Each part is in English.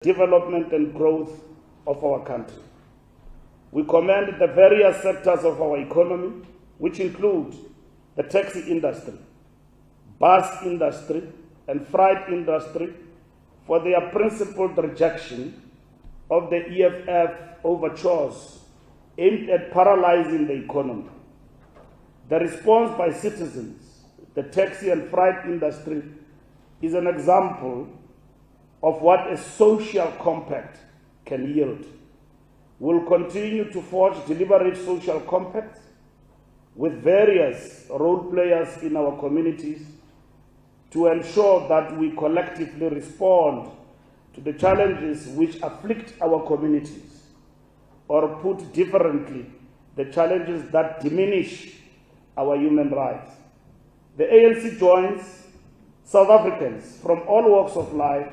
development and growth of our country. We commend the various sectors of our economy, which include the taxi industry, bus industry, and freight industry, for their principled rejection of the EFF overtures aimed at paralyzing the economy. The response by citizens, the taxi and freight industry, is an example of what a social compact can yield. We'll continue to forge deliberate social compacts with various role players in our communities to ensure that we collectively respond to the challenges which afflict our communities, or put differently, the challenges that diminish our human rights. The ANC joins South Africans from all walks of life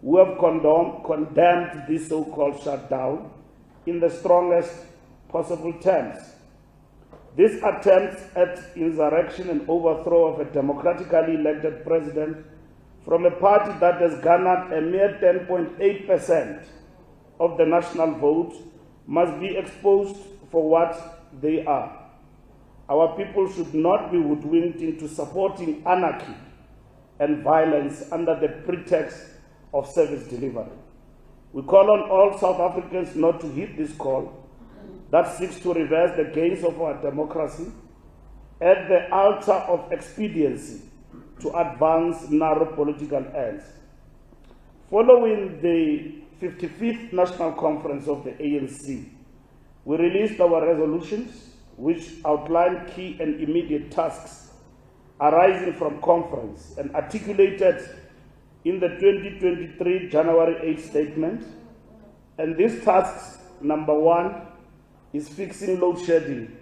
who have condemned this so-called shutdown in the strongest possible terms. This attempt at insurrection and overthrow of a democratically elected president from a party that has garnered a mere 10.8% of the national vote must be exposed for what they are. Our people should not be hoodwinked into supporting anarchy and violence under the pretext of service delivery. We call on all South Africans not to heed this call that seeks to reverse the gains of our democracy at the altar of expediency to advance narrow political ends. Following the 55th National Conference of the ANC, we released our resolutions which outline key and immediate tasks arising from conference and articulated in the 2023 January 8 statement. And these tasks, number one, is fixing load shedding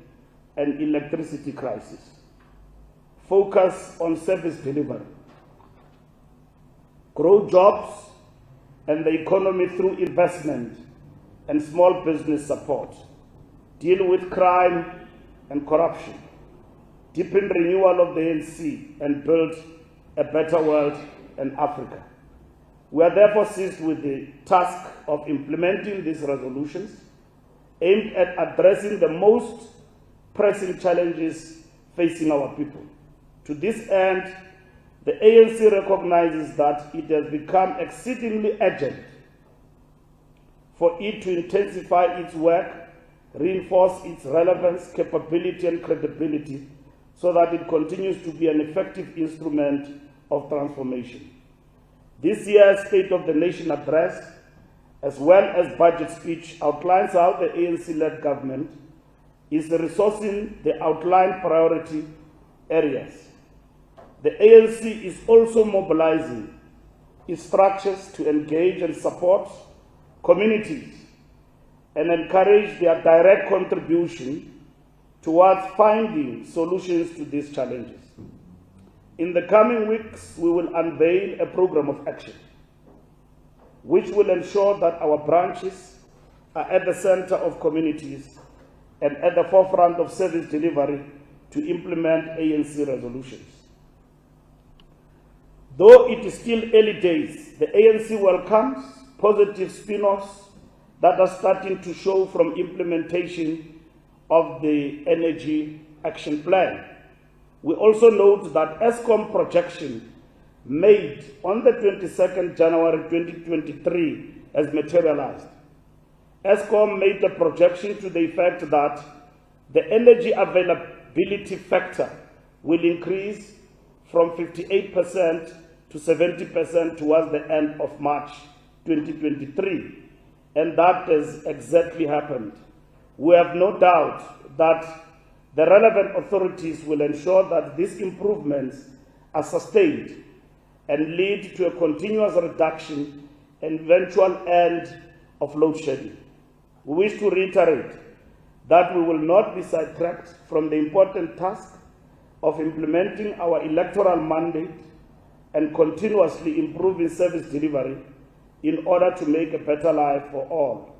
and electricity crisis. Focus on service delivery. Grow jobs and the economy through investment and small business support. Deal with crime and corruption. Deepen renewal of the ANC and build a better world and Africa. We are therefore seized with the task of implementing these resolutions aimed at addressing the most pressing challenges facing our people. To this end, the ANC recognizes that it has become exceedingly urgent for it to intensify its work, reinforce its relevance, capability, and credibility so that it continues to be an effective instrument of transformation. This year's State of the Nation address, as well as budget speech, outlines how the ANC-led government is resourcing the outlined priority areas. The ANC is also mobilizing its structures to engage and support communities and encourage their direct contribution towards finding solutions to these challenges. In the coming weeks, we will unveil a program of action which will ensure that our branches are at the center of communities and at the forefront of service delivery to implement ANC resolutions. Though it is still early days, the ANC welcomes positive spin-offs that are starting to show from implementation of the Energy Action Plan. We also note that Eskom projection made on the 22nd January 2023 has materialized. Eskom made a projection to the effect that the energy availability factor will increase from 58% to 70% towards the end of March 2023, and that has exactly happened. We have no doubt that the relevant authorities will ensure that these improvements are sustained and lead to a continuous reduction and eventual end of load shedding. We wish to reiterate that we will not be sidetracked from the important task of implementing our electoral mandate and continuously improving service delivery in order to make a better life for all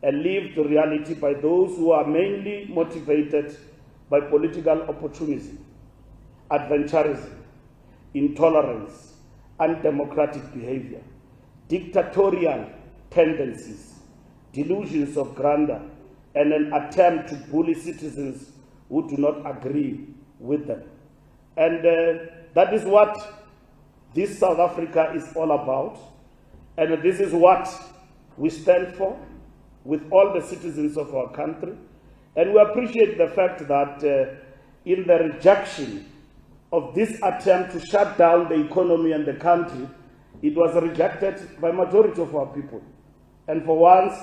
and live the reality by those who are mainly motivated by political opportunism, adventurism, intolerance, undemocratic behavior, dictatorial tendencies, delusions of grandeur, and an attempt to bully citizens who do not agree with them. And that is what this South Africa is all about. And this is what we stand for with all the citizens of our country. And we appreciate the fact that in the rejection of this attempt to shut down the economy and the country, it was rejected by majority of our people. And for once,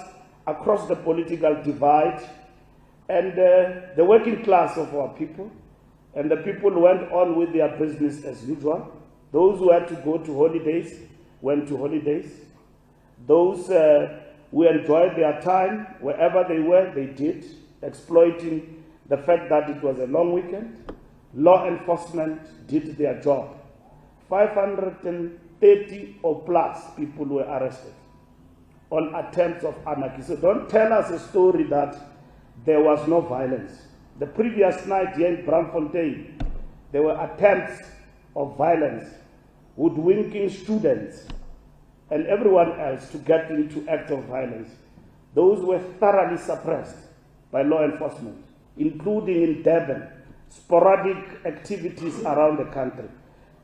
across the political divide, and the working class of our people, and the people went on with their business as usual. Those who had to go to holidays went to holidays. Those who enjoyed their time wherever they were, they did, exploiting the fact that it was a long weekend. Law enforcement did their job. 530 or plus people were arrested on attempts of anarchy. So don't tell us a story that there was no violence. The previous night here in Braamfontein, there were attempts of violence, hoodwinking students and everyone else to get into acts of violence. Those were thoroughly suppressed by law enforcement, including in Durban, sporadic activities around the country.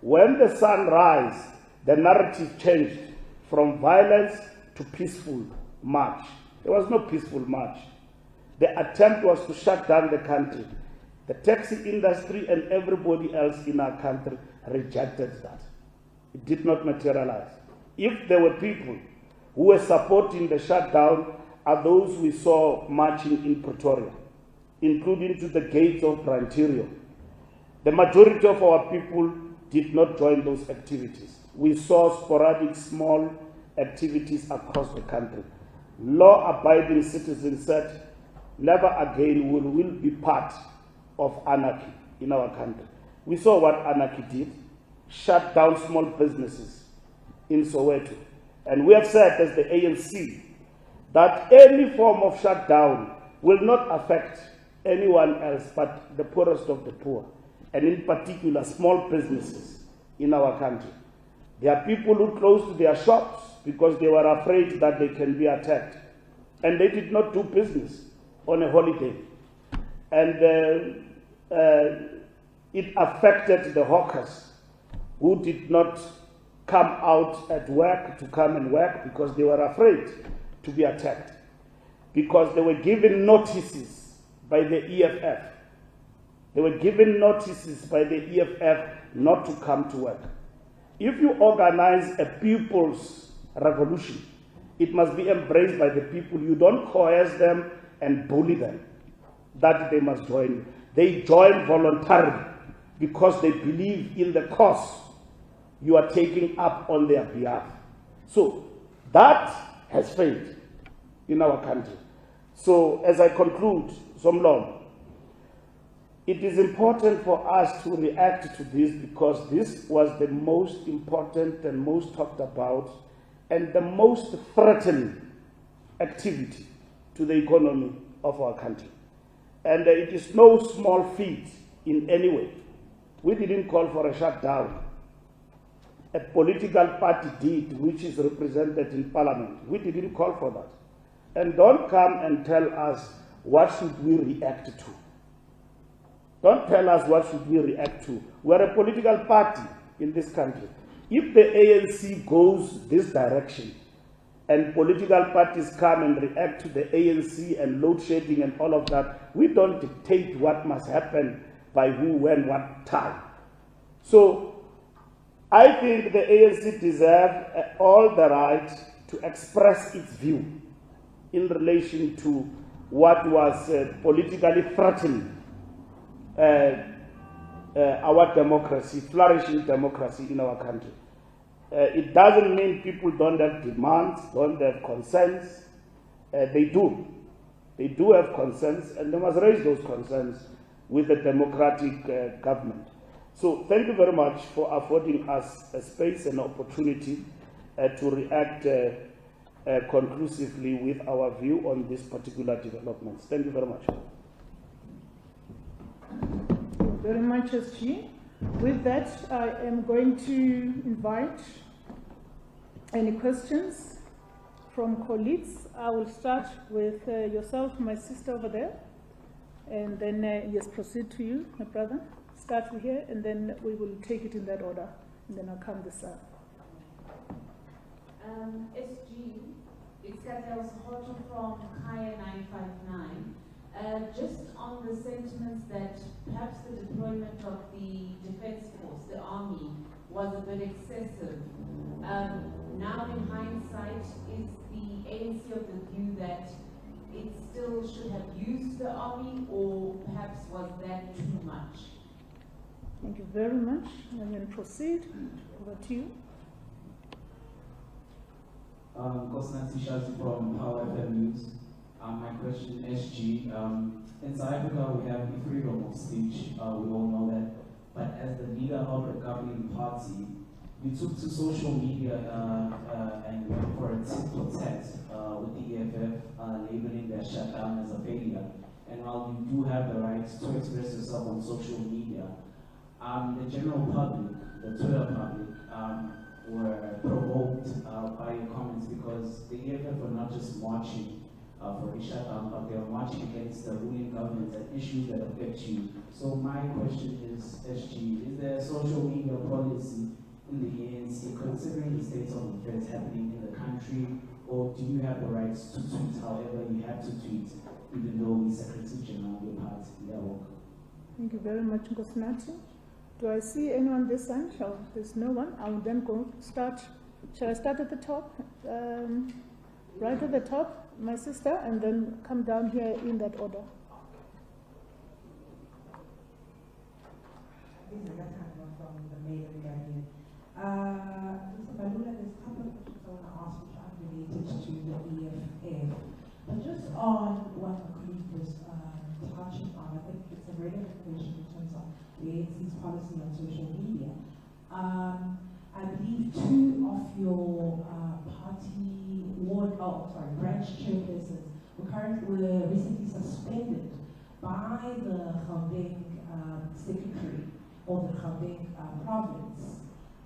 When the sun rose, the narrative changed from violence to peaceful march. There was no peaceful march. The attempt was to shut down the country. The taxi industry and everybody else in our country rejected that. It did not materialize. If there were people who were supporting the shutdown, are those we saw marching in Pretoria, including to the gates of Brantirio. The majority of our people did not join those activities. We saw sporadic small activities across the country. Law-abiding citizens said, never again will we be part of anarchy in our country. We saw what anarchy did, shut down small businesses in Soweto. And we have said as the ANC that any form of shutdown will not affect anyone else but the poorest of the poor, and in particular small businesses in our country. There are people who closed their shops because they were afraid that they can be attacked, and they did not do business on a holiday. And it affected the hawkers who did not come out at work to come and work because they were afraid to be attacked, because they were given notices by the EFF. They were given notices by the EFF not to come to work. If you organize a people's revolution, it must be embraced by the people. You don't coerce them and bully them that they must join you. They join voluntarily because they believe in the cause you are taking up on their behalf. So that has failed in our country. So as I conclude, Somlong, it is important for us to react to this because this was the most important and most talked about and the most threatening activity to the economy of our country. And it is no small feat in any way. We didn't call for a shutdown. A political party did, which is represented in parliament. We didn't call for that. And don't come and tell us what should we react to. Don't tell us what should we react to. We're a political party in this country. If the ANC goes this direction and political parties come and react to the ANC and load shedding and all of that, we don't dictate what must happen by who, when, what time. So I think the ANC deserves all the right to express its view in relation to what was politically threatening our democracy, flourishing democracy in our country. It doesn't mean people don't have demands, don't have concerns. They do. They do have concerns, and they must raise those concerns with the democratic government. So thank you very much for affording us a space and opportunity to react conclusively with our view on these particular developments. Thank you very much. Very much, SG. With that, I am going to invite any questions from colleagues. I will start with yourself, my sister over there, and then yes, proceed to you, my brother. Start with here, and then we will take it in that order, and then I'll come this side. SG, it's Katel Sohoto from Kaya 959. Just on the sentiments that perhaps the deployment of the Defense Force, the Army, was a bit excessive. Now in hindsight, is the ANC of the view that it still should have used the Army, or perhaps was that too much? Thank you very much. And then proceed. Over to you. Kosnati Shasi from Power FM News. My question, SG. In South Africa, we have the freedom of speech. We all know that. But as the leader of the governing party, you took to social media and went for a tit-for-tat with the EFF, labeling their shutdown as a failure. And while you do have the right to express yourself on social media, the general public, the Twitter public, were provoked by your comments because the EFF were not just marching for a shutdown, but they were marching against the ruling government and issues that affect you. So my question is, SG, is there a social media policy in the ANC considering the state of affairs happening in the country, or do you have the right to tweet however you have to tweet, even though the Secretary General of your party level? Thank you very much, Nkosinathi. Do I see anyone this side? Oh, there's no one. I will then go start. Shall I start at the top? Right at the top, my sister, and then come down here in that order. This is from the Mayor Guardian. Mr. Mbalula, there's a couple of questions I want to ask which are related to the EFF. But just on what my colleague was touching on, I think it's a relevant question in terms of the ANC's policy on social media. I believe two of your branch chairpersons were recently suspended by the Gauteng secretary or the Gauteng province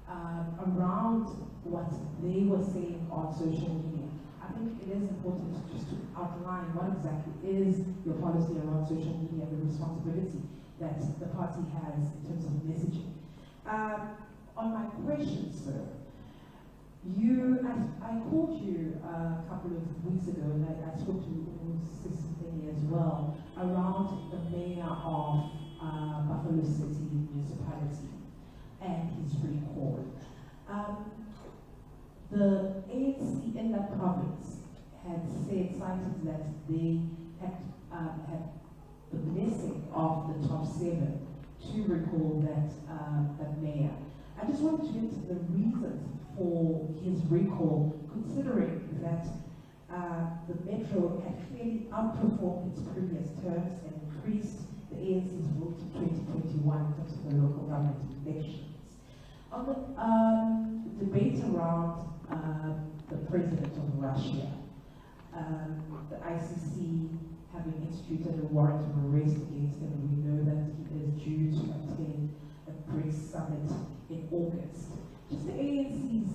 around what they were saying on social media. I think it is important just to outline what exactly is your policy around social media and the responsibility that the party has in terms of messaging. On my question, sir, I called you a couple of weeks ago, and I spoke to Sister Penny as well, around the mayor of Buffalo City Municipality and his recall. The ANC in that province had cited that they had the blessing of the top 7 to recall that mayor. I just wanted to get the reasons for his recall, considering that the Metro had clearly outperformed its previous terms and increased the ANC's vote to 2021 in terms of the local government elections. On the debate around the president of Russia, the ICC having instituted a warrant of arrest against him, and we know that he is due to attend a BRICS summit in August. Just the ANC's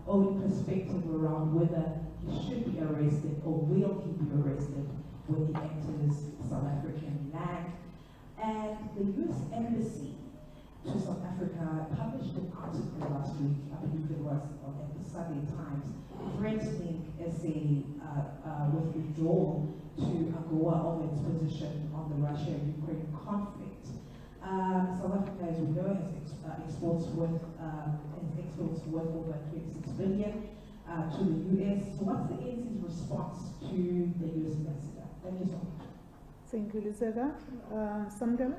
own perspective around whether he should be arrested or will he be arrested when he enters South African land. And the US Embassy to South Africa published an article last week, I believe it was at the Sunday Times, threatening SA with withdrawal to AGOA of its position on the Russia-Ukraine conflict. South Africa, as we know, has exports worth over 26 billion to the US. So what's the ANC's response to the US ambassador? Thank you so much. Thank you, Lizega. Samdela?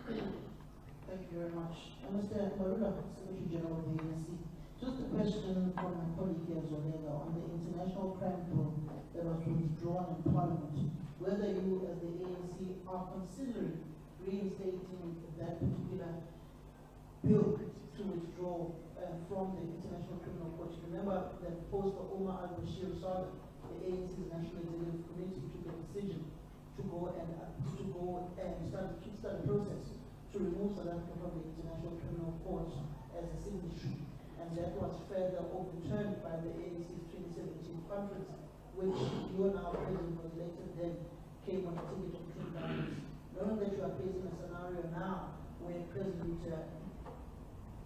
Thank you very much. Mr. Mbalula, Secretary General of the ANC. Just a question from my colleague here, Zolega, on the international crime bill that was withdrawn in Parliament. Whether you, as the ANC, are considering reinstating that particular bill to withdraw from the International Criminal Court. Remember that post the Omar al-Bashir saga, the ANC's National Executive Committee took a decision to go and start a process to remove South Africa from the International Criminal Court as a signatory. and that was further overturned by the ANC's 2017 conference, which you and our president was later then came on a ticket of clean governance. Knowing that you are facing a scenario now where President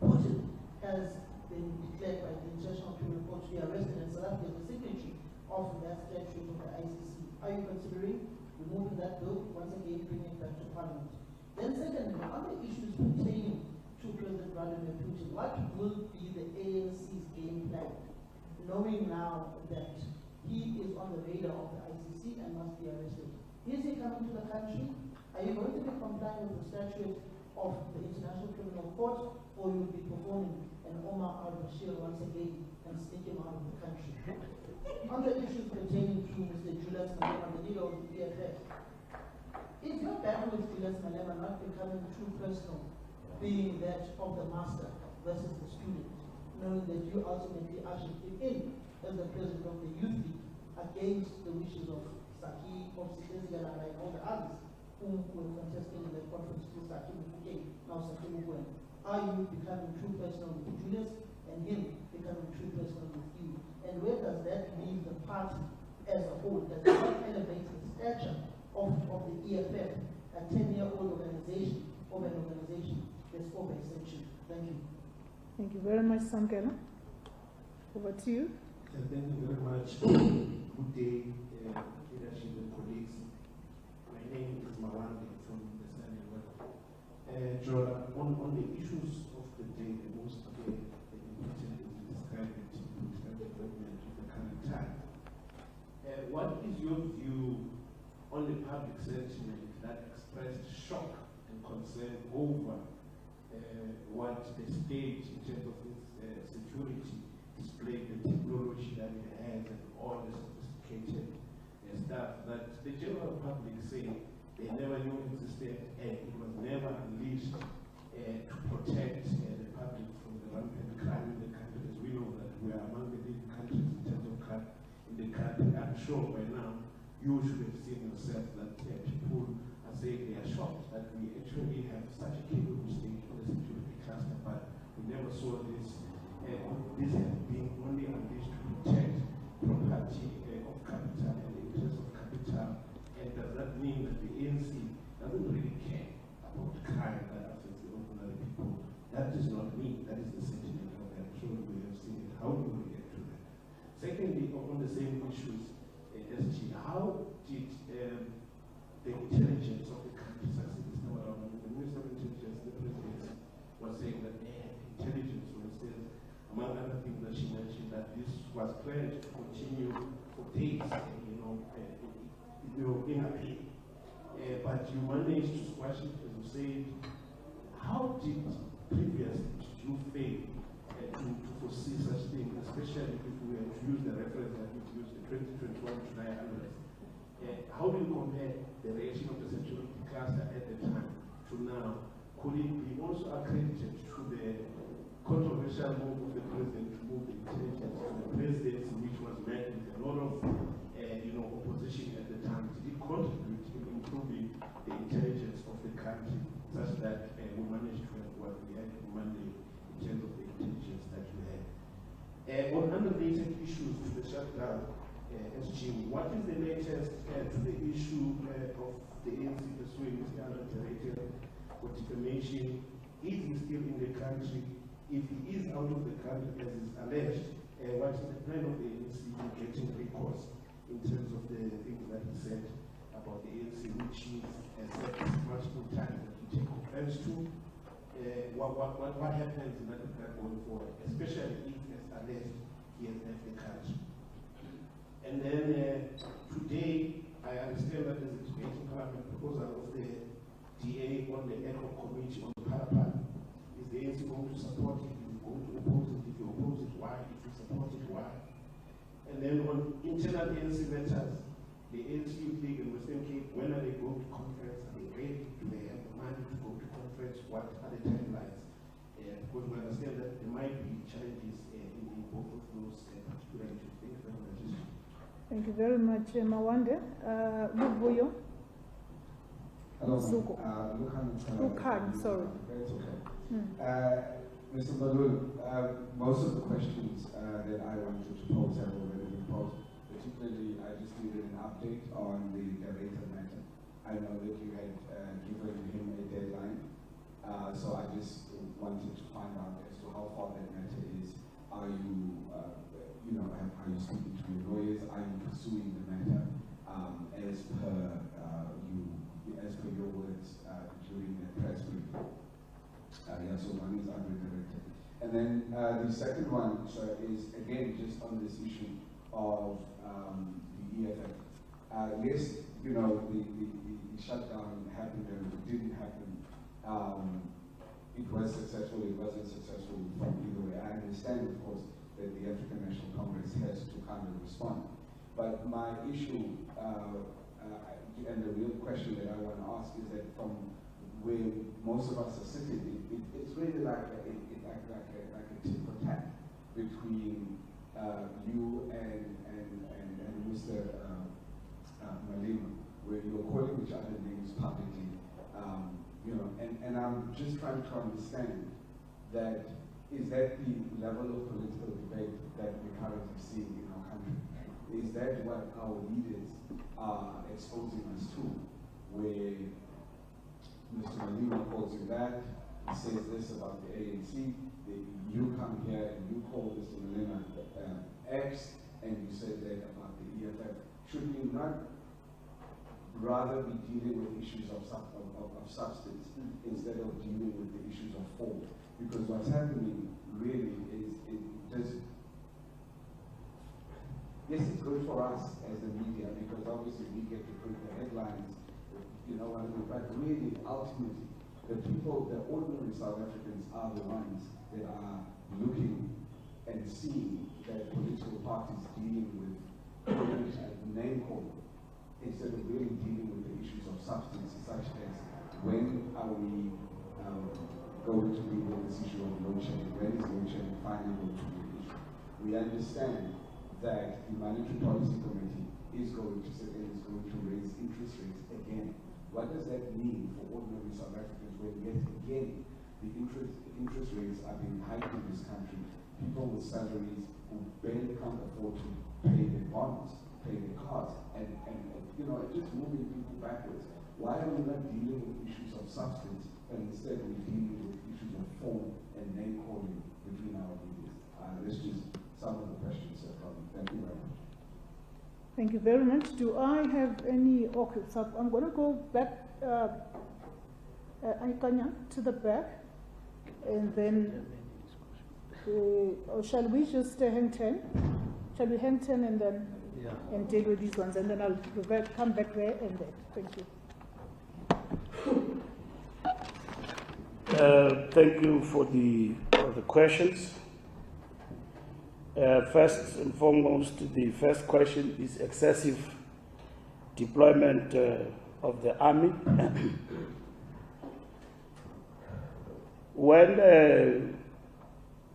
Putin has been declared by the International Criminal Court to be arrested, and South Africa is the signatory of that statute of the ICC. Are you considering removing that bill, once again bringing it back to Parliament? Then secondly, on the issues pertaining to President Vladimir Putin, what will be the ANC's game plan, knowing now that he is on the radar of the ICC and must be arrested? Is he coming to the country? Are you going to be complying with the statute of the International Criminal Court, or you will be performing an Omar al-Bashir once again and sneak him out of the country? On the issues pertaining to Mr. Julius Malema, the leader of the EFF, is your battle with Julius Malema not becoming too personal, being that of the master versus the student, knowing that you ultimately ushered him in as the president of the youth league against the wishes of Saki, of Sikizigala, and all the others whom were contesting in the conference to Saki Mukeke, now Saki Mukwen? Are you becoming too personal with Julius, and him becoming too personal with you? And where does that leave the party as a whole? Does it not elevate the stature of the EFF, a 10-year-old organization, of an organization that's over a century? Thank you. Thank you very much, Samkela. Over to you. Thank you very much. Good day, leadership and colleagues. My name is Mawande from the Standing Well. On the issues of the day, the most important is to describe the development of the current time. What is your view on the public sentiment that expressed shock and concern over what the state, in terms of its security, displayed, the technology that it has, and all the sophisticated stuff that the general public say they never knew existed, and it was never unleashed to protect the public from the rampant crime in the country? As we know that we are among the leading countries in terms of crime in the country. I'm sure by now you should have seen yourself that people are saying they are shocked that we actually have such a capable state on the security cluster, but we never saw this. This has been only unleashed to protect property of capital and the interest of capital. And does that mean that the ANC doesn't really care about crime that affects the ordinary people? That does not mean that is the sentiment of them. I'm sure we have seen it. How do we react to that? Secondly, on the same issues, SG, how did the intelligence of the country succeed this time around? The Minister of Intelligence, the President, was saying that they had intelligence, for instance, among other things that she mentioned, that this was planned to continue for days, in appeal. But you managed to squash it, as you said. How did previously you fail to foresee such things, especially if we were to use the reference that we used, the 2021 July unrest? How do you compare the reaction of the security cluster at the time to now? Could it be also accredited to the controversial move of the president to move the intelligence to the presidency, which was met with a lot of opposition at the time? Did it contribute in improving the intelligence of the country such that we managed to have what we had on Monday in terms of the intelligence that we had? On unrelated issues to the shutdown, SG, what is the latest to the issue of the ANC pursuing Mr. Director for defamation? Is he still in the country? If he is out of the country as is alleged, what is the plan of the ANC in getting recourse in terms of the things that he said about the ANC, which he has said multiple times that he take offense to? What happens in that regard going forward, especially if, as alleged, he has left the country? And then today, I understand that there's a debate in Parliament proposal of the DA on the NCOP committee on the Parapal. Is the ANC going to support it? Is it going to oppose it? If you oppose it, why? If you support it, why? And then on internal ANC matters, the ANC Youth League and Western Cape, when are they going to conference? Are they ready? Do they have the money to go to conference? What are the timelines? Because we understand that there might be challenges in both of those particular issues. Thank you very much. Thank you very much, Mawande. Lubuyo. Hello, Lukhan, sorry. It's okay. Mr. Mbalula, most of the questions that I wanted to pose have already been posed. Particularly, I just needed an update on the director matter. I know that you had given him a deadline, so I just wanted to find out as to how far that matter is. Are you, are you speaking to your lawyers? Are you pursuing the matter as per your words during the press briefing? So one is unredirected. And then the second one is, again, just on this issue of the EFF. Yes, the shutdown happened and it didn't happen. It was successful, it wasn't successful from either way. I understand, of course, that the African National Congress has to kind of respond. But my issue, and the real question that I want to ask is that from where most of us are sitting, it's really like a tit for tat between you and Mr. Malema, where you're calling each other names publicly, and I'm just trying to understand that, is that the level of political debate that we're currently seeing in our country? Is that what our leaders are exposing us to, where Mr. Malema calls you that, he says this about the ANC, you come here and you call Mr. Malema X, and you say that about the EFF. Should we not rather be dealing with issues of substance instead of dealing with the issues of form? Because what's happening really is, yes, it's good for us as the media, because obviously we get to print the headlines, but really, ultimately, the people, the ordinary South Africans are the ones that are looking and seeing that political parties dealing with name calling instead of really dealing with the issues of substance, such as when are we going to deal with this issue of load shedding? When is load shedding finally going to be an issue? We understand that the Monetary Policy Committee is going to sit and is going to raise interest rates again. What does that mean for ordinary South Africans when yet again the interest rates are being hiked in this country? People with salaries who barely can't afford to pay their bonds, pay their cars, and just moving people backwards. Why are we not dealing with issues of substance, and instead we're dealing with issues of form and name calling between our leaders? That's just some of the questions, sir. Thank you very much. Thank you very much. Do I have any? Okay, so I'm going to go back, to the back, and then, or shall we just hang 10? Shall we hang 10 and then and deal with these ones, and then I'll come back there and there. Thank you. Thank you for the questions. First and foremost, the first question is excessive deployment of the army. When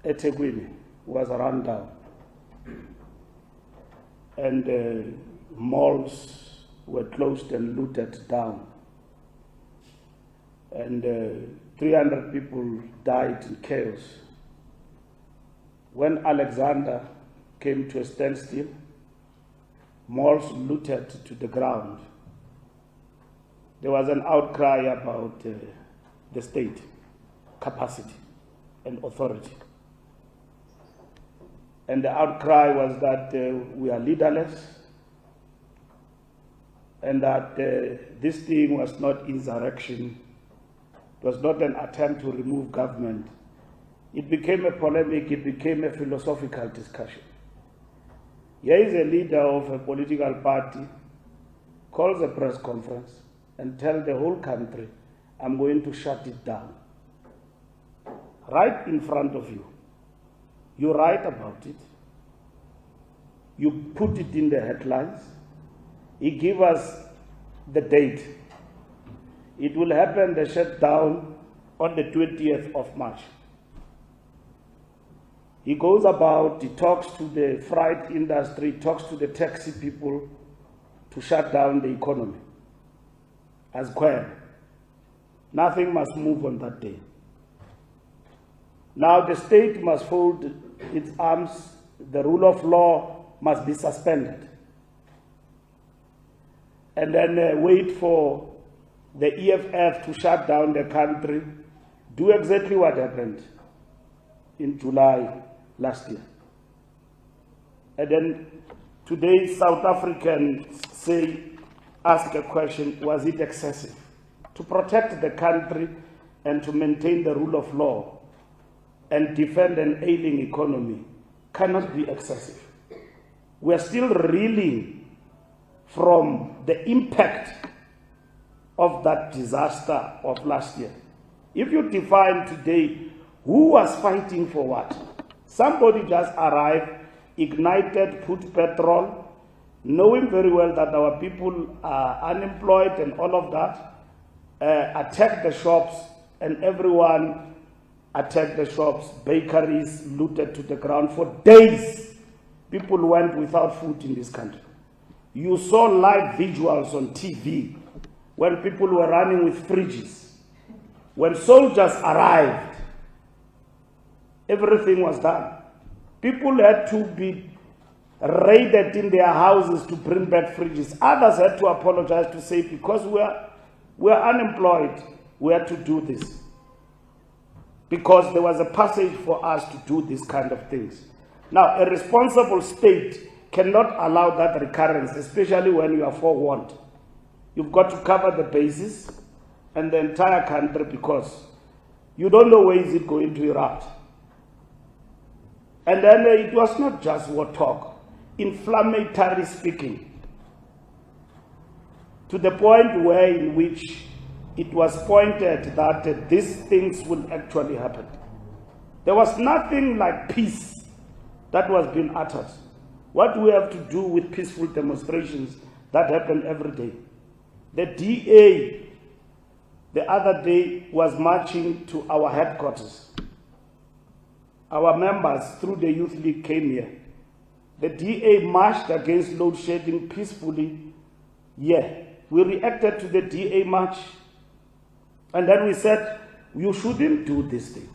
eThekwini was run down and malls were closed and looted down, and 300 people died in chaos. When Alexander came to a standstill, malls looted to the ground, there was an outcry about the state capacity and authority. And the outcry was that we are leaderless, and that this thing was not insurrection, it was not an attempt to remove government. It became a polemic, it became a philosophical discussion. Here is a leader of a political party, calls a press conference and tells the whole country, I'm going to shut it down. Right in front of you. You write about it. You put it in the headlines. He gives us the date. It will happen, the shutdown, on the 20th of March. He goes about, he talks to the freight industry, talks to the taxi people to shut down the economy. As Queen. Nothing must move on that day. Now the state must fold its arms, the rule of law must be suspended. And then wait for the EFF to shut down the country, do exactly what happened in July last year. And then today South Africans ask a question, was it excessive? To protect the country and to maintain the rule of law and defend an ailing economy cannot be excessive. We are still reeling from the impact of that disaster of last year. If you define today who was fighting for what, somebody just arrived, ignited, put petrol, knowing very well that our people are unemployed and all of that, attacked the shops, and everyone attacked the shops, bakeries looted to the ground. For days, people went without food in this country. You saw live visuals on TV when people were running with fridges. When soldiers arrived, everything was done. People had to be raided in their houses to bring back fridges. Others had to apologize to say, because we're unemployed, we had to do this. Because there was a passage for us to do these kind of things. Now, a responsible state cannot allow that recurrence, especially when you are forewarned. You've got to cover the bases and the entire country, because you don't know where is it going to erupt. And then it was not just war talk, inflammatory speaking, to the point where in which it was pointed that these things will actually happen. There was nothing like peace that was being uttered. What do we have to do with peaceful demonstrations that happen every day? The DA the other day was marching to our headquarters. Our members through the Youth League came here. The DA marched against load shedding peacefully. Yeah, we reacted to the DA march. And then we said, you shouldn't do this thing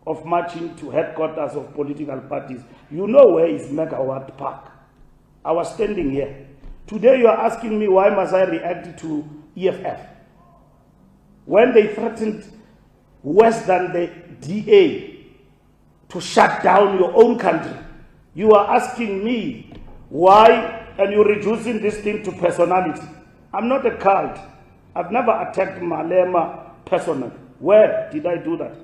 of marching to headquarters of political parties. You know where is Megawatt Park. I was standing here. Today you are asking me why must I react to EFF? When they threatened worse than the DA to shut down your own country, you are asking me why, and you're reducing this thing to personality. I'm not a cult. I've never attacked Malema personally. Where did I do that?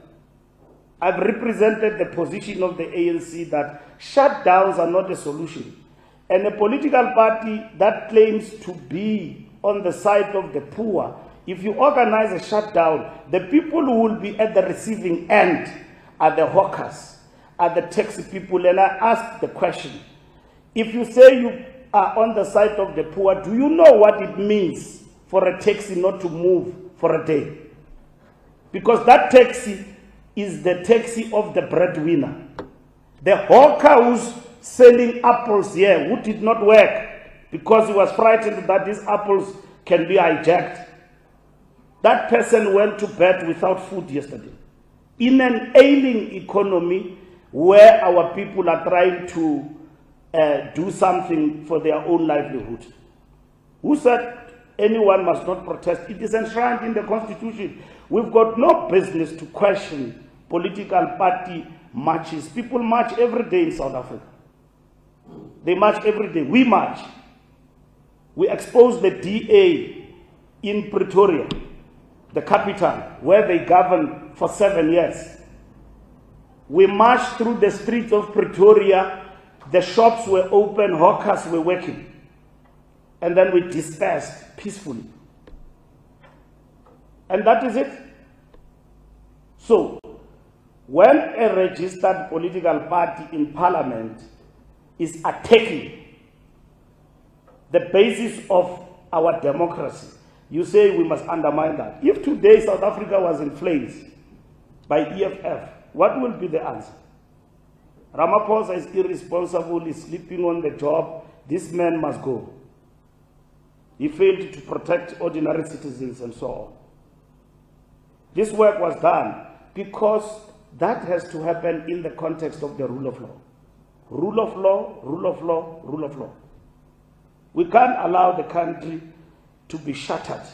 I've represented the position of the ANC that shutdowns are not a solution. And a political party that claims to be on the side of the poor, if you organize a shutdown, the people who will be at the receiving end are the hawkers, are the taxi people. And I ask the question, if you say you are on the side of the poor, do you know what it means for a taxi not to move for a day? Because that taxi is the taxi of the breadwinner. The hawker who's selling apples here, who did not work because he was frightened that these apples can be hijacked. That person went to bed without food yesterday. In an ailing economy where our people are trying to do something for their own livelihood. Who said anyone must not protest? It is enshrined in the Constitution. We've got no business to question political party marches. People march every day in South Africa. They march every day. We march. We expose the DA in Pretoria, the capital, where they governed for 7 years. We marched through the streets of Pretoria. The shops were open, hawkers were working. And then we dispersed peacefully. And that is it. So, when a registered political party in parliament is attacking the basis of our democracy, you say we must undermine that. If today South Africa was in flames by EFF, what will be the answer? Ramaphosa is irresponsible, is sleeping on the job, this man must go. He failed to protect ordinary citizens and so on. This work was done because that has to happen in the context of the rule of law. Rule of law, rule of law, rule of law. We can't allow the country to be shattered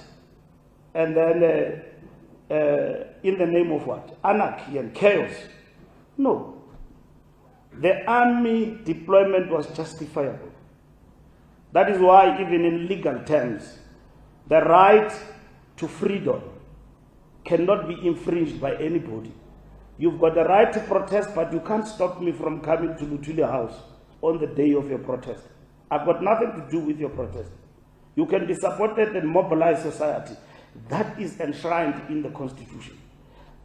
and then in the name of what? Anarchy and chaos. No. The army deployment was justifiable. That is why, even in legal terms, the right to freedom cannot be infringed by anybody. You've got the right to protest, but you can't stop me from coming to Lutuli House on the day of your protest. I've got nothing to do with your protest. You can be supported and mobilize society. That is enshrined in the Constitution.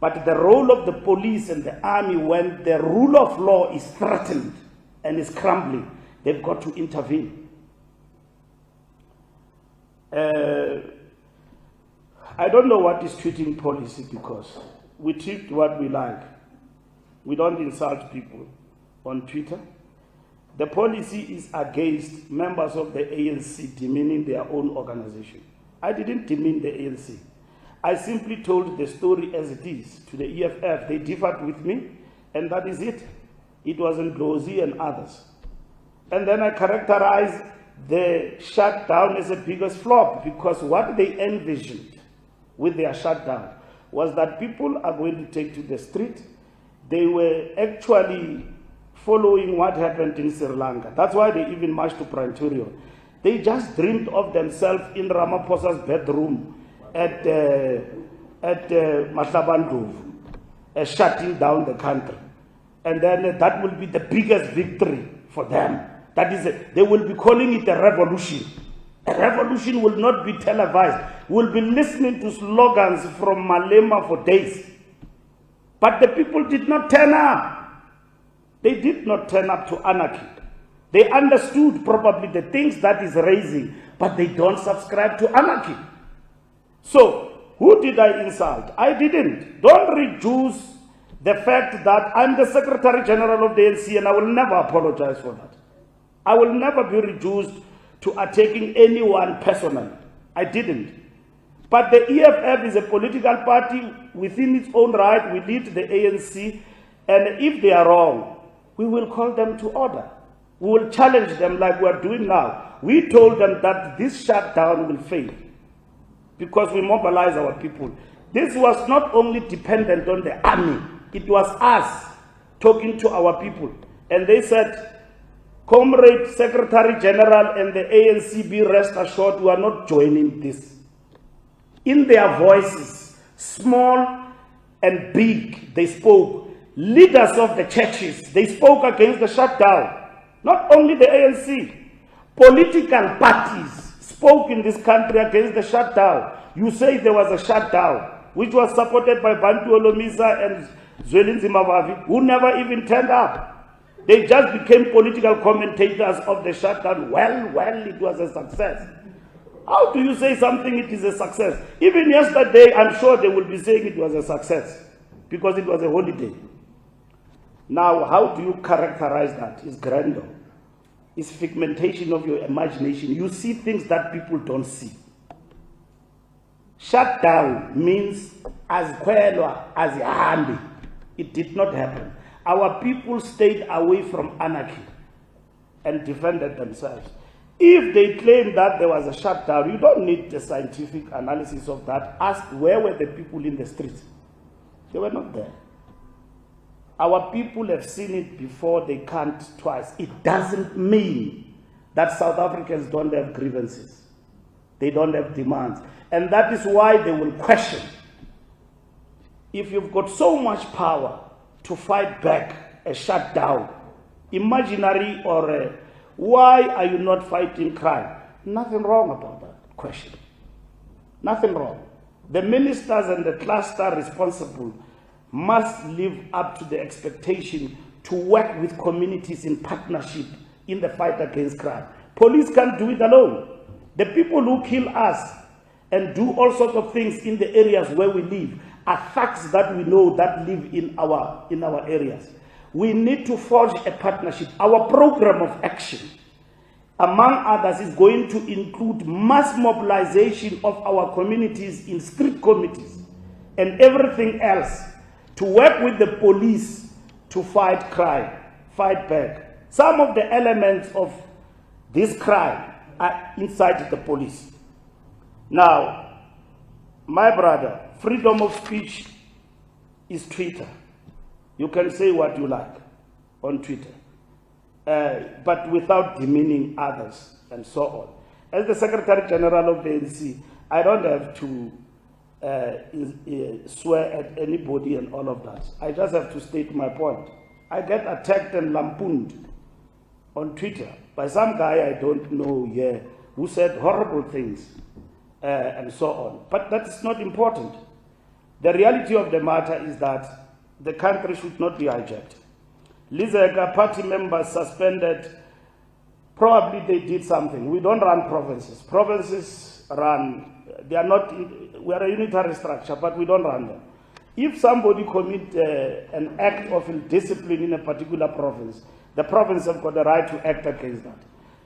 But the role of the police and the army, when the rule of law is threatened and is crumbling, they've got to intervene. I don't know what is tweeting policy, because we tweet what we like. We don't insult people on Twitter. The policy is against members of the ANC demeaning their own organization. I didn't demean the ANC. I simply told the story as it is to the EFF. They differed with me, and that is it. It wasn't Glozy and others. And then I characterized the shutdown as the biggest flop, because what they envisioned with their shutdown was that people are going to take to the street. They were actually following what happened in Sri Lanka. That's why they even marched to Pretoria. They just dreamed of themselves in Ramaphosa's bedroom at Mahlabanduvu, shutting down the country. And then that will be the biggest victory for them. That is, they will be calling it a revolution. A revolution will not be televised. We'll be listening to slogans from Malema for days. But the people did not turn up. They did not turn up to anarchy. They understood probably the things that is raising, but they don't subscribe to anarchy. So, who did I insult? I didn't. Don't reduce the fact that I'm the Secretary General of the ANC, and I will never apologize for that. I will never be reduced to attacking anyone personally. I didn't. But the EFF is a political party within its own right. We lead the ANC, and if they are wrong, we will call them to order. We will challenge them like we are doing now. We told them that this shutdown will fail because we mobilize our people. This was not only dependent on the army, it was us talking to our people. And they said, Comrade Secretary General and the ANC, be rest assured, we are not joining this. In their voices, small and big, they spoke. Leaders of the churches, they spoke against the shutdown. Not only the ANC, political parties spoke in this country against the shutdown. You say there was a shutdown, which was supported by Bantu Olomisa and Zwelinzi Mavavi, who never even turned up. They just became political commentators of the shutdown. Well, it was a success. How do you say something it is a success? Even yesterday, I'm sure they will be saying it was a success because it was a holiday. Now, how do you characterize that? It's grandeur. It's figmentation of your imagination. You see things that people don't see. Shutdown means as kwelwa, as hambi. It did not happen. Our people stayed away from anarchy and defended themselves. If they claim that there was a shutdown, you don't need the scientific analysis of that. Ask where were the people in the streets. They were not there. Our people have seen it before, they can't twice. It doesn't mean that South Africans don't have grievances. They don't have demands. And that is why they will question. If you've got so much power to fight back a shutdown, imaginary or why are you not fighting crime? Nothing wrong about that question. Nothing wrong. The ministers and the cluster responsible must live up to the expectation to work with communities in partnership in the fight against crime. Police can't do it alone. The people who kill us and do all sorts of things in the areas where we live are facts that we know that live in our areas. We need to forge a partnership. Our program of action, among others, is going to include mass mobilization of our communities in street committees and everything else to work with the police to fight crime, fight back. Some of the elements of this crime are inside the police. Now, my brother, freedom of speech is Twitter. You can say what you like on Twitter, but without demeaning others and so on. As the Secretary General of the ANC, I don't have to swear at anybody and all of that. I just have to state my point. I get attacked and lampooned on Twitter by some guy I don't know here who said horrible things and so on. But that is not important. The reality of the matter is that the country should not be hijacked. Lizeka party members suspended, probably they did something. We don't run provinces. Provinces run, they are not, we are a unitary structure, but we don't run them. If somebody commit an act of indiscipline in a particular province, the province has got the right to act against that.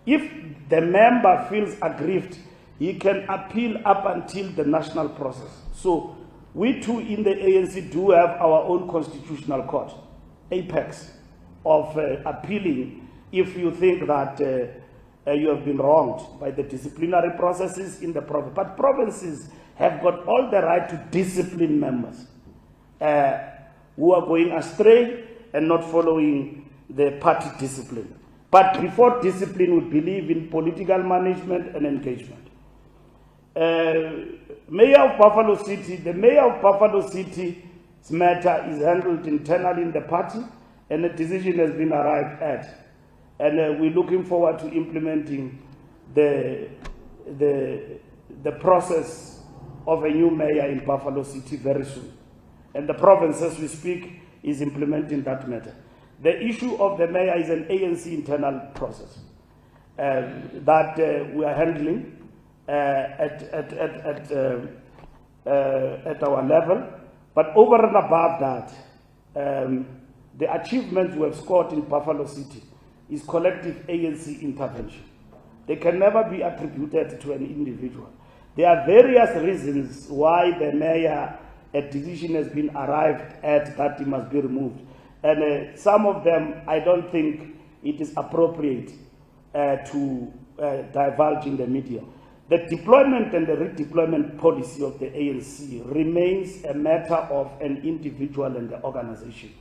If the member feels aggrieved, he can appeal up until the national process. So we too in the ANC do have our own constitutional court, apex, of appealing if you think that you have been wronged by the disciplinary processes in the province. But provinces have got all the right to discipline members who are going astray and not following the party discipline. But before discipline, we believe in political management and engagement. Mayor of Buffalo City, the mayor of Buffalo City's matter is handled internally in the party, and a decision has been arrived at. And we're looking forward to implementing the process of a new mayor in Buffalo City very soon. And the province, as we speak, is implementing that matter. The issue of the mayor is an ANC internal process that we are handling at our level. But over and above that, the achievements we have scored in Buffalo City is collective ANC intervention. They can never be attributed to an individual. There are various reasons why the mayor, a decision has been arrived at that he must be removed. And some of them, I don't think it is appropriate to divulge in the media. The deployment and the redeployment policy of the ANC remains a matter of an individual and the organization.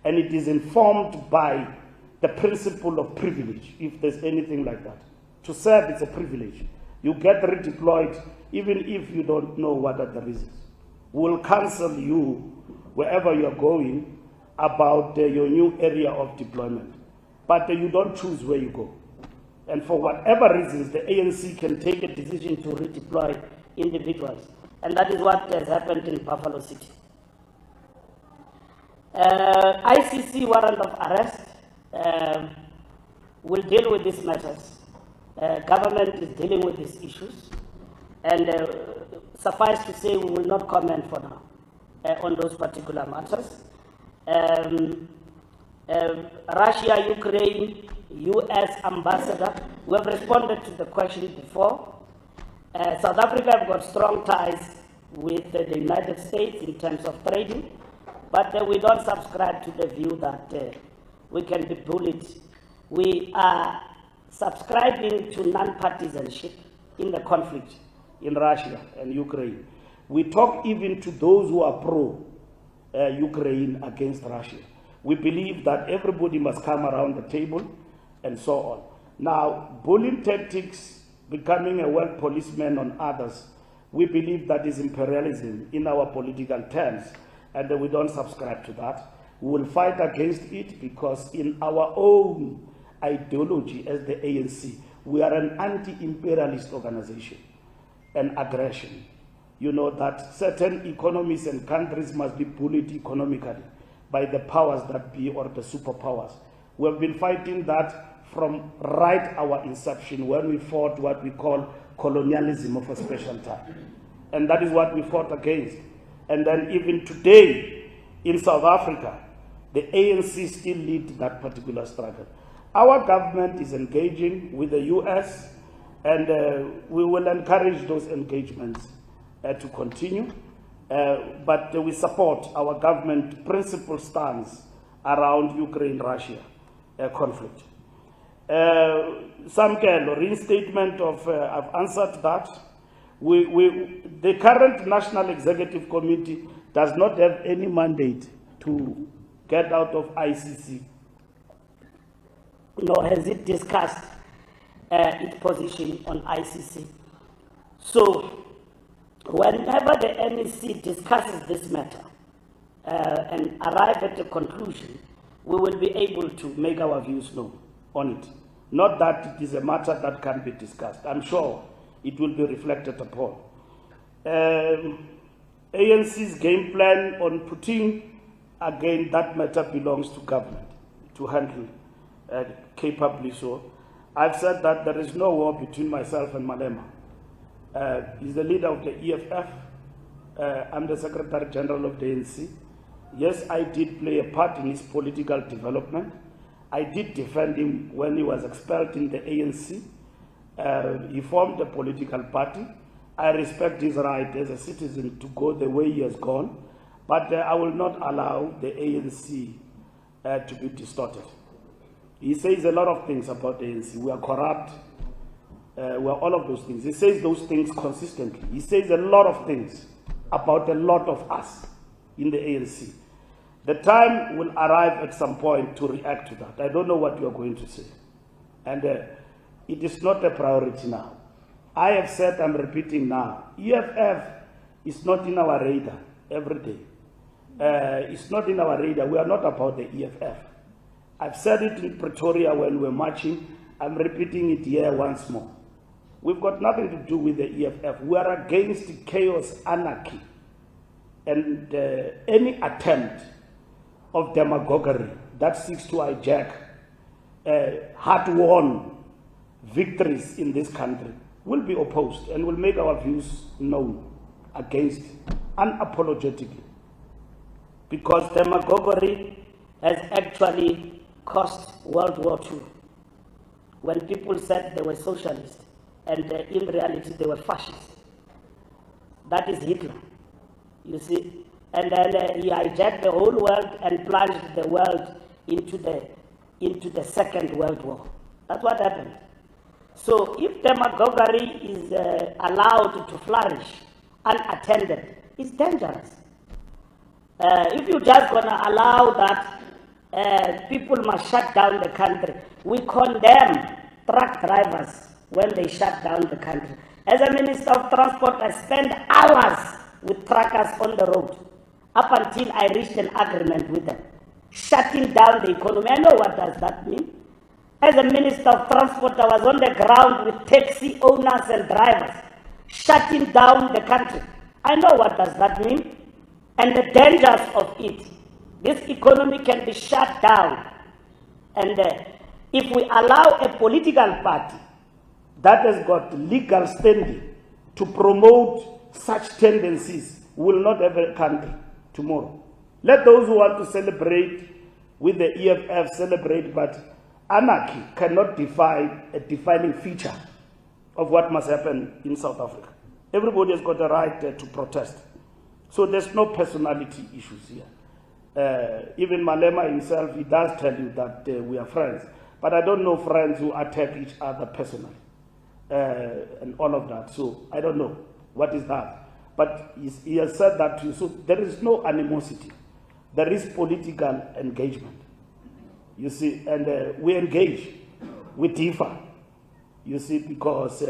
And it is informed by the principle of privilege, if there's anything like that. To serve is a privilege. You get redeployed even if you don't know what are the reasons. We'll counsel you wherever you're going about your new area of deployment. But you don't choose where you go. And for whatever reasons, the ANC can take a decision to redeploy individuals. And that is what has happened in Buffalo City. ICC warrant of arrest will deal with these matters. Government is dealing with these issues. And suffice to say, we will not comment for now on those particular matters. Russia, Ukraine, US ambassador, we have responded to the question before. South Africa have got strong ties with the United States in terms of trading, but we don't subscribe to the view that we can be bullied. We are subscribing to non-partisanship in the conflict in Russia and Ukraine. We talk even to those who are pro-Ukraine against Russia. We believe that everybody must come around the table and so on. Now, bullying tactics, becoming a world policeman on others, we believe that is imperialism in our political terms, and we don't subscribe to that. We will fight against it because in our own ideology as the ANC, we are an anti-imperialist organization and aggression. You know that certain economies and countries must be bullied economically by the powers that be or the superpowers. We have been fighting that from right our inception when we fought what we call colonialism of a special type. And that is what we fought against. And then even today in South Africa, the ANC still lead that particular struggle. Our government is engaging with the US, and we will encourage those engagements to continue. but we support our government principal stance around Ukraine-Russia conflict. Samkelo, reinstatement of, I've answered that. The current National Executive Committee does not have any mandate to get out of ICC. Nor has it discussed its position on ICC. So, whenever the NEC discusses this matter and arrive at a conclusion, we will be able to make our views known on it. Not that it is a matter that can be discussed. I'm sure it will be reflected upon. ANC's game plan on putting, again, that matter belongs to government to handle capably so. I've said that there is no war between myself and Malema. He's the leader of the EFF. I'm the Secretary General of the ANC. Yes, I did play a part in his political development. I did defend him when he was expelled in the ANC. He formed a political party. I respect his right as a citizen to go the way he has gone, but I will not allow the ANC to be distorted. He says a lot of things about the ANC. We are corrupt. We are all of those things. He says those things consistently. He says a lot of things about a lot of us in the ANC. The time will arrive at some point to react to that. I don't know what you are going to say. And it is not a priority now. I have said, I'm repeating now, EFF is not in our radar every day. It's not in our radar. We are not about the EFF. I've said it in Pretoria when we're marching. I'm repeating it here once more. We've got nothing to do with the EFF. We are against chaos, anarchy, and any attempt of demagoguery that seeks to hijack hard-won victories in this country will be opposed and will make our views known against unapologetically. Because demagoguery has actually cost World War II. When people said they were socialists and in reality they were fascists. That is Hitler, you see. And then he hijacked the whole world and plunged the world into the Second World War. That's what happened. So if demagoguery is allowed to flourish unattended, it's dangerous. If you're just going to allow that people must shut down the country, we condemn truck drivers when they shut down the country. As a Minister of Transport, I spend hours with truckers on the road up until I reached an agreement with them, shutting down the economy. I know what does that mean. As a Minister of Transport, I was on the ground with taxi owners and drivers, shutting down the country. I know what does that mean and the dangers of it. This economy can be shut down. And if we allow a political party that has got legal standing to promote such tendencies, we will not have a country tomorrow. Let those who want to celebrate with the EFF celebrate, but anarchy cannot define a defining feature of what must happen in South Africa. Everybody has got a right to protest. So there's no personality issues here. Even Malema himself, he does tell you that we are friends. But I don't know friends who attack each other personally and all of that. So I don't know what is that. But he has said that to you. So there is no animosity. There is political engagement. You see, and we engage, we differ. You see, because,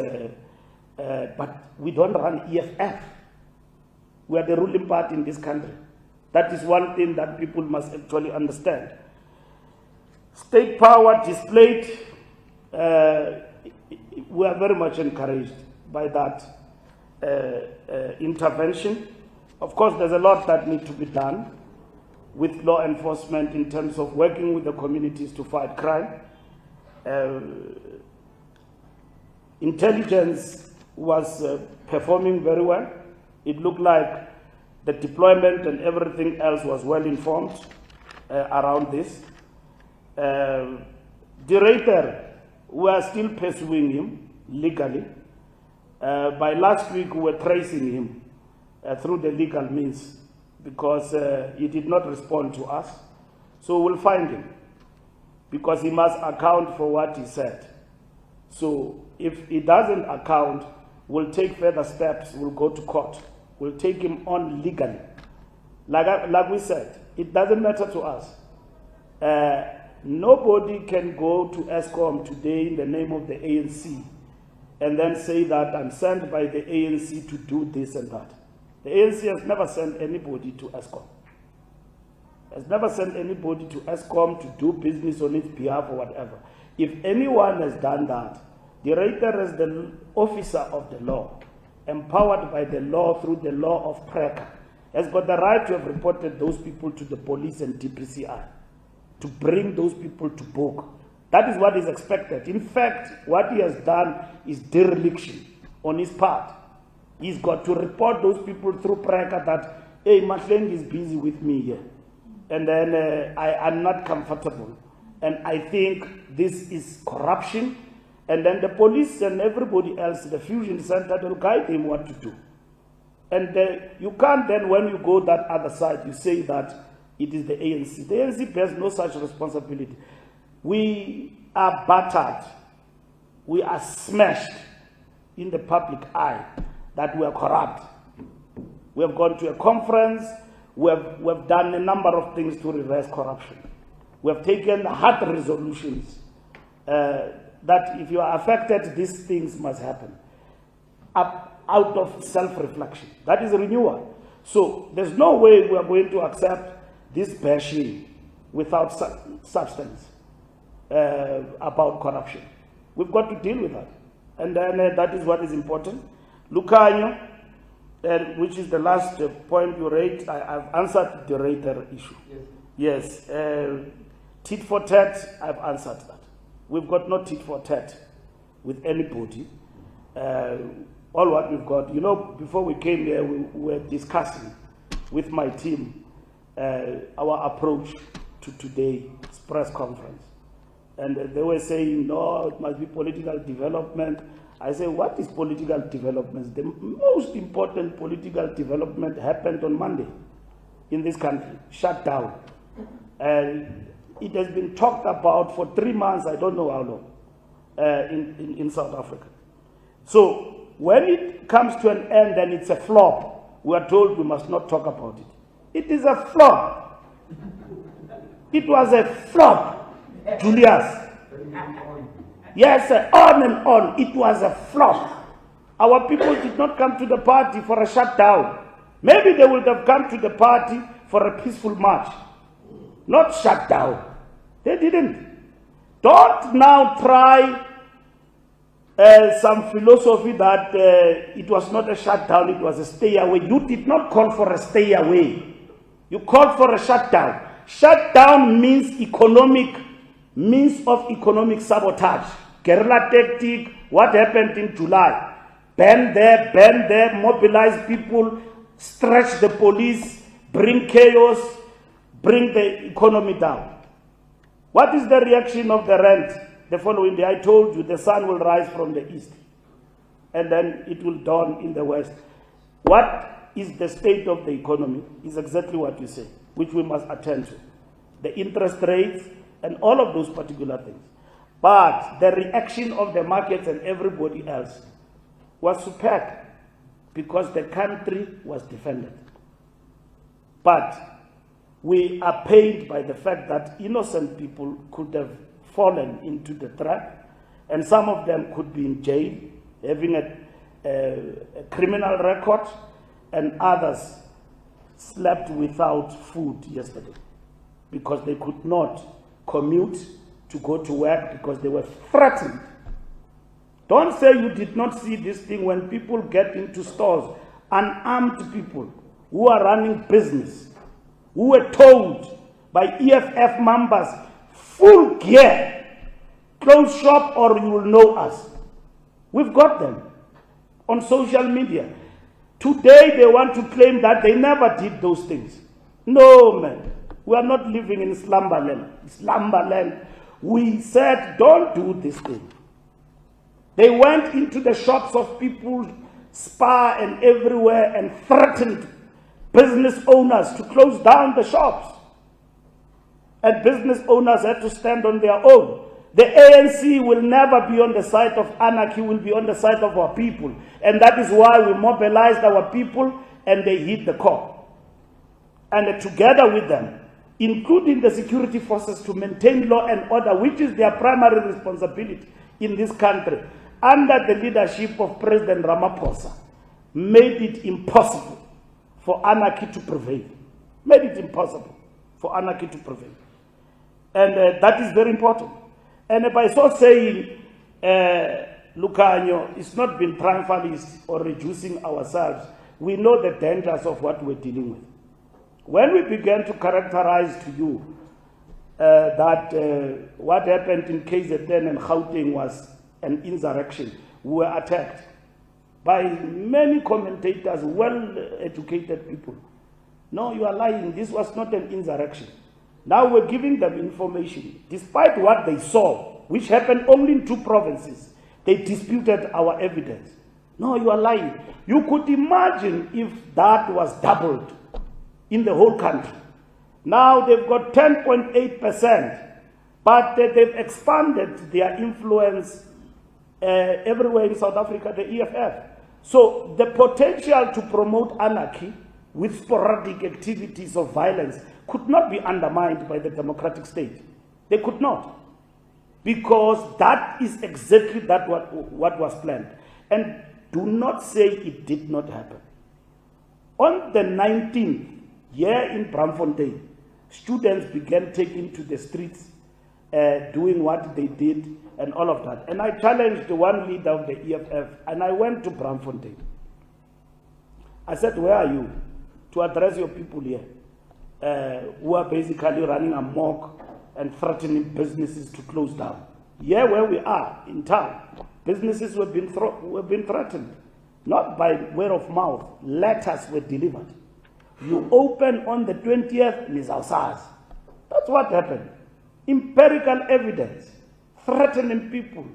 but we don't run EFF. We are the ruling party in this country. That is one thing that people must actually understand. State power displayed, we are very much encouraged by that intervention. Of course, there's a lot that needs to be done with law enforcement in terms of working with the communities to fight crime. Intelligence was performing very well. It looked like the deployment and everything else was well informed around this. De Ruyter, we are still pursuing him legally. By last week, we were tracing him through the legal means, because he did not respond to us. So we'll find him, because he must account for what he said. So if he doesn't account, we'll take further steps. We'll go to court. We'll take him on legally. Like we said, it doesn't matter to us. Nobody can go to ESCOM today in the name of the ANC and then say that I'm sent by the ANC to do this and that. The ANC has never sent anybody to ESCOM. Has never sent anybody to ESCOM to do business on its behalf or whatever. If anyone has done that, the Director is the officer of the law, empowered by the law through the law of PRECA, has got the right to have reported those people to the police and DPCI, to bring those people to book. That is what is expected. In fact, what he has done is dereliction on his part. He's got to report those people through PRECA that, hey, Mahleng is busy with me here. And then I'm not comfortable. And I think this is corruption. And then the police and everybody else, the fusion center, will guide him what to do. And you can't then, when you go that other side, you say that it is the ANC. The ANC bears no such responsibility. We are battered. We are smashed in the public eye that we are corrupt. We have gone to a conference. We have done a number of things to reverse corruption. We have taken hard resolutions that if you are affected, these things must happen. Out of self-reflection. That is renewal. So there's no way we are going to accept this bashing without substance about corruption. We've got to deal with that. And then that is what is important. Lucanio, which is the last point you raised, I've answered the rater issue. Yes. Tit for tat, I've answered that. We've got no tit for tat with anybody. All what we've got, you know, before we came here, we were discussing with my team our approach to today's press conference. And they were saying, no, it must be political development. I say, what is political development? The most important political development happened on Monday in this country, shutdown. And it has been talked about for 3 months, I don't know how long, in South Africa. So when it comes to an end and it's a flop, we are told we must not talk about it. It is a flop. It was a flop, Julius. Yes, on and on. It was a flop. Our people did not come to the party for a shutdown. Maybe they would have come to the party for a peaceful march. Not shutdown. They didn't. Don't now try some philosophy that it was not a shutdown, it was a stay away. You did not call for a stay away. You called for a shutdown. Shutdown means means of economic sabotage. Guerrilla tactic, what happened in July? Ban there, mobilize people, stretch the police, bring chaos, bring the economy down. What is the reaction of the rand? The following day, I told you the sun will rise from the east and then it will dawn in the west. What is the state of the economy is exactly what you say, which we must attend to. The interest rates and all of those particular things. But the reaction of the markets and everybody else was superb because the country was defended. But we are pained by the fact that innocent people could have fallen into the trap, and some of them could be in jail, having a criminal record, and others slept without food yesterday because they could not commute to go to work because they were threatened. Don't say you did not see this thing when people get into stores, unarmed people who are running business, who were told by EFF members, full gear, close shop or you will know us. We've got them on social media. Today they want to claim that they never did those things. No, man. We are not living in slumberland. Slumberland. We said, don't do this thing. They went into the shops of people, Spa and everywhere, and threatened business owners to close down the shops. And business owners had to stand on their own. The ANC will never be on the side of anarchy, will be on the side of our people. And that is why we mobilized our people and they hit the core. And together with them, including the security forces, to maintain law and order, which is their primary responsibility in this country, under the leadership of President Ramaphosa, made it impossible for anarchy to prevail. Made it impossible for anarchy to prevail. And that is very important. And by so saying, Lucanio, it's not been triumphalist or reducing ourselves. We know the dangers of what we're dealing with. When we began to characterize to you that what happened in KZN and Gauteng was an insurrection, we were attacked by many commentators, well-educated people. No, you are lying. This was not an insurrection. Now we're giving them information. Despite what they saw, which happened only in 2 provinces, they disputed our evidence. No, you are lying. You could imagine if that was doubled in the whole country. Now they've got 10.8%, but they've expanded their influence everywhere in South Africa, the EFF. So the potential to promote anarchy with sporadic activities of violence could not be undermined by the democratic state. They could not. Because that is exactly what was planned. And do not say it did not happen. On the 19th, here in Braamfontein, students began taking to the streets, doing what they did and all of that. And I challenged the one leader of the EFF, and I went to Braamfontein. I said, where are you? To address your people here, who are basically running amok and threatening businesses to close down. Here where we are, in town, businesses were being threatened, not by word of mouth. Letters were delivered. You open on the 20th, Nizalsaz. That's what happened. Empirical evidence, threatening people.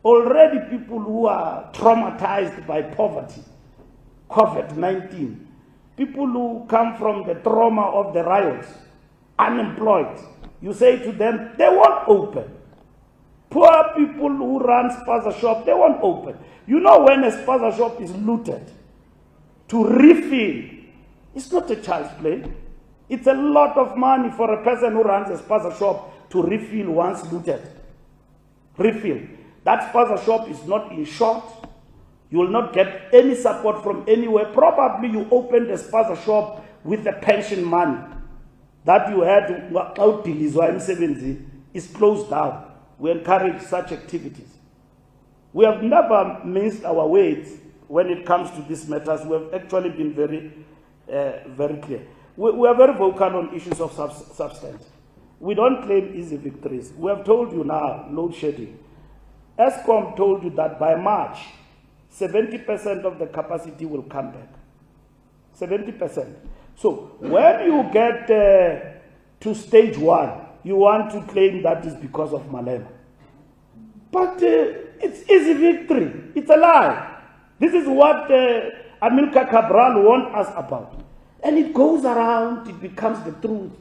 Already people who are traumatized by poverty, COVID-19. People who come from the trauma of the riots, unemployed. You say to them, they won't open. Poor people who run spaza shop, they won't open. You know, when a spaza shop is looted, to refill, it's not a child's play. It's a lot of money for a person who runs a spaza shop to refill once looted. Refill. That spaza shop is not insured. You will not get any support from anywhere. Probably you opened a spaza shop with the pension money that you had is closed down. We encourage such activities. We have never minced our words when it comes to these matters. We have actually been very clear. We are very vocal on issues of substance. We don't claim easy victories. We have told you now, load shedding. ESCOM told you that by March, 70% of the capacity will come back. 70%. So when you get to stage 1, you want to claim that is because of Malema. But it's easy victory. It's a lie. This is what Amilcar Cabral warned us about. And it goes around, it becomes the truth.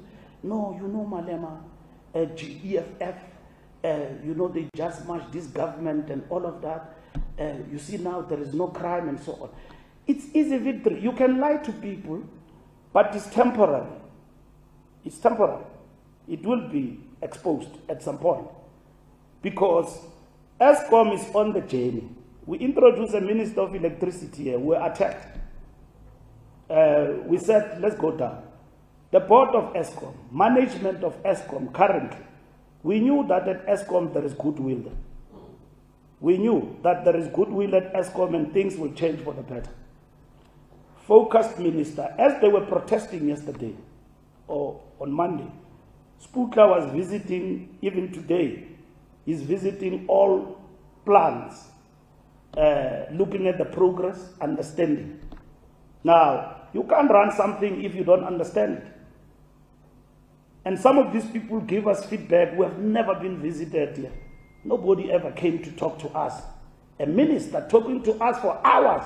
No, you know Malema, EFF, you know, they just marched this government and all of that. You see now there is no crime and so on. It's easy victory. You can lie to people, but it's temporary. It's temporary. It will be exposed at some point. Because ESCOM is on the journey. We introduced a Minister of Electricity here. We were attacked. We said, let's go down. The board of ESCOM, management of ESCOM currently, we knew that at ESCOM there is goodwill there. We knew that there is goodwill at ESCOM and things will change for the better. Focused minister, as they were protesting yesterday or on Monday, Sputla was visiting, even today, he's visiting all plants, looking at the progress, understanding. Now, you can't run something if you don't understand it. And some of these people give us feedback. We have never been visited here. Nobody ever came to talk to us. A minister talking to us for hours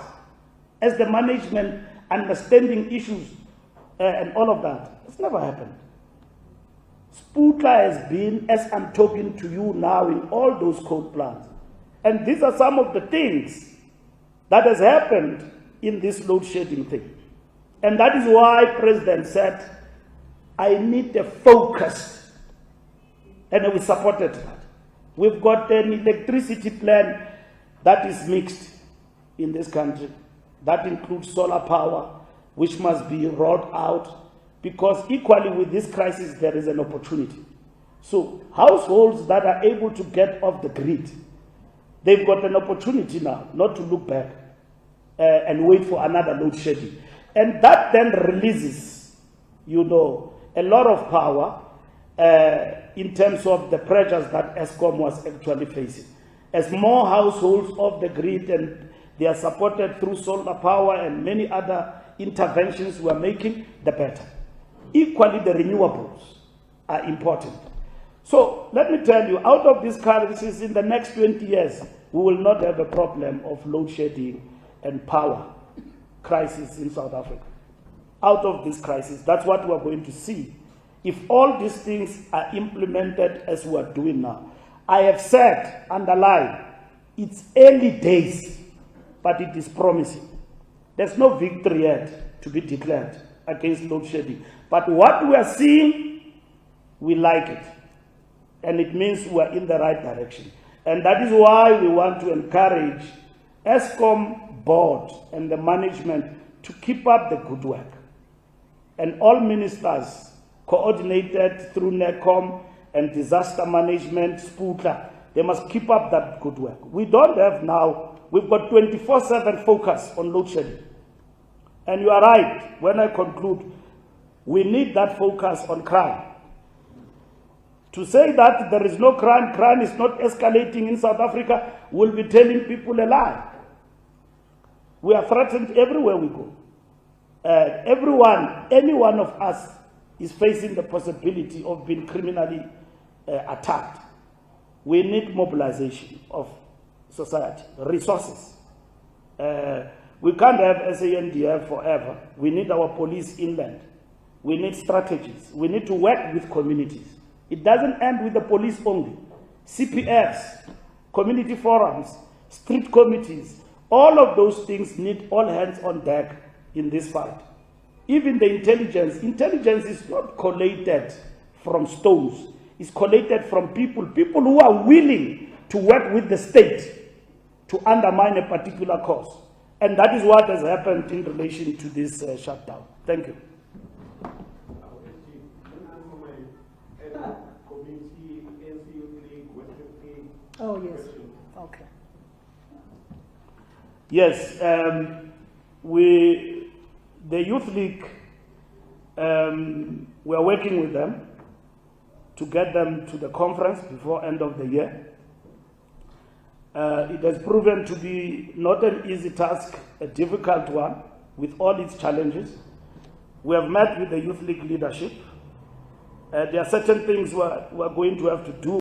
as the management, understanding issues and all of that. It's never happened. Sputla has been, as I'm talking to you now, in all those coal plants. And these are some of the things that has happened in this load shedding thing. And that is why President said, I need a focus. And we supported that. We've got an electricity plan that is mixed in this country. That includes solar power, which must be rolled out, because equally with this crisis, there is an opportunity. So households that are able to get off the grid, they've got an opportunity now not to look back and wait for another load shedding. And that then releases, you know, a lot of power in terms of the pressures that ESCOM was actually facing. As more households off the grid, and they are supported through solar power and many other interventions we are making, the better. Equally, the renewables are important. So let me tell you, out of this crisis, in the next 20 years, we will not have a problem of load shedding and power crisis in South Africa. Out of this crisis, that's what we are going to see. If all these things are implemented as we are doing now. I have said, underline, it's early days, but it is promising. There's no victory yet to be declared against load shedding. But what we are seeing, we like it. And it means we are in the right direction. And that is why we want to encourage ESCOM board and the management to keep up the good work. And all ministers, coordinated through NECOM and disaster management, Sputla, they must keep up that good work. We don't have now, we've got 24/7 focus on load shedding. And you are right, when I conclude, we need that focus on crime. To say that there is no crime, crime is not escalating in South Africa, will be telling people a lie. We are threatened everywhere we go. Any one of us is facing the possibility of being criminally attacked. We need mobilization of society, resources. We can't have SANDF forever. We need our police inland. We need strategies. We need to work with communities. It doesn't end with the police only. CPFs, community forums, street committees, all of those things need all hands on deck in this fight. Even the intelligence is not collated from stones. It's collated from people who are willing to work with the state to undermine a particular cause. And that is what has happened in relation to this shutdown. Thank you. Oh, yes. Okay. Yes, the Youth League, we are working with them to get them to the conference before end of the year. It has proven to be not an easy task, a difficult one, with all its challenges. We have met with the Youth League leadership. There are certain things we are going to have to do.